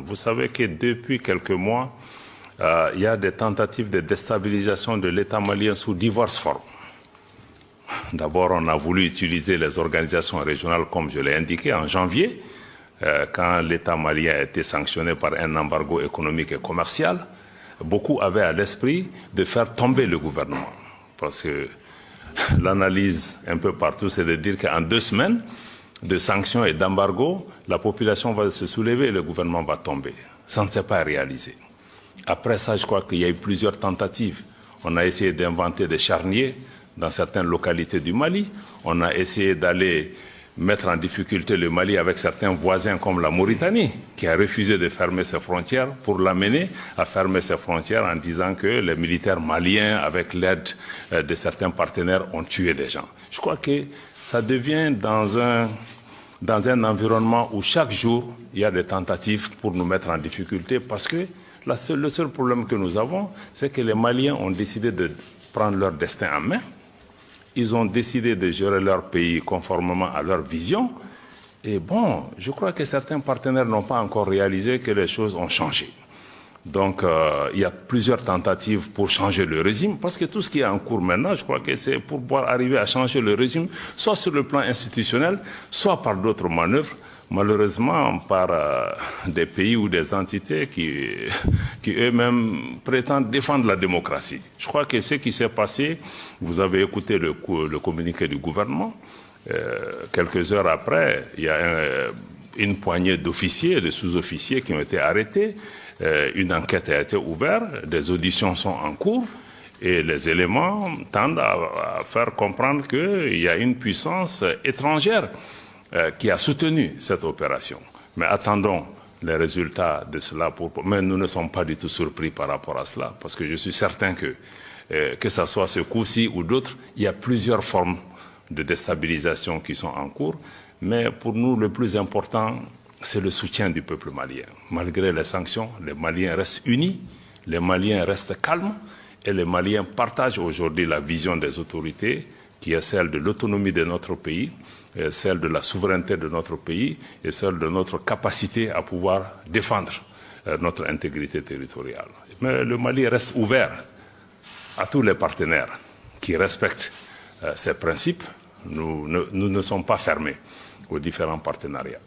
Vous savez que depuis quelques mois, il y a des tentatives de déstabilisation de l'État malien sous diverses formes. D'abord, on a voulu utiliser les organisations régionales, comme je l'ai indiqué, en janvier, quand l'État malien a été sanctionné par un embargo économique et commercial. Beaucoup avaient à l'esprit de faire tomber le gouvernement. Parce que l'analyse un peu partout, c'est de dire qu'en 2 semaines de sanctions et d'embargo, la population va se soulever et le gouvernement va tomber. Ça ne s'est pas réalisé. Après ça, je crois qu'il y a eu plusieurs tentatives. On a essayé d'inventer des charniers dans certaines localités du Mali. On a essayé d'aller mettre en difficulté le Mali avec certains voisins comme la Mauritanie, qui a refusé de fermer ses frontières pour l'amener à fermer ses frontières en disant que les militaires maliens, avec l'aide de certains partenaires, ont tué des gens. Je crois que ça devient dans un environnement où chaque jour, il y a des tentatives pour nous mettre en difficulté parce que le seul problème que nous avons, c'est que les Maliens ont décidé de prendre leur destin en main. Ils ont décidé de gérer leur pays conformément à leur vision. Et bon, je crois que certains partenaires n'ont pas encore réalisé que les choses ont changé. Donc, il y a plusieurs tentatives pour changer le régime, parce que tout ce qui est en cours maintenant, je crois que c'est pour pouvoir arriver à changer le régime, soit sur le plan institutionnel, soit par d'autres manœuvres, malheureusement par des pays ou des entités qui eux-mêmes prétendent défendre la démocratie. Je crois que ce qui s'est passé, vous avez écouté le communiqué du gouvernement, quelques heures après, il y a une poignée d'officiers et de sous-officiers qui ont été arrêtés. Une enquête a été ouverte, des auditions sont en cours et les éléments tendent à faire comprendre qu'il y a une puissance étrangère qui a soutenu cette opération. Mais attendons les résultats de cela. Mais nous ne sommes pas du tout surpris par rapport à cela, parce que je suis certain que ce soit ce coup-ci ou d'autres, il y a plusieurs formes de déstabilisation qui sont en cours. Mais pour nous, le plus important, c'est le soutien du peuple malien. Malgré les sanctions, les Maliens restent unis, les Maliens restent calmes et les Maliens partagent aujourd'hui la vision des autorités qui est celle de l'autonomie de notre pays, celle de la souveraineté de notre pays et celle de notre capacité à pouvoir défendre notre intégrité territoriale. Mais le Mali reste ouvert à tous les partenaires qui respectent ces principes. Nous ne sommes pas fermés aux différents partenariats.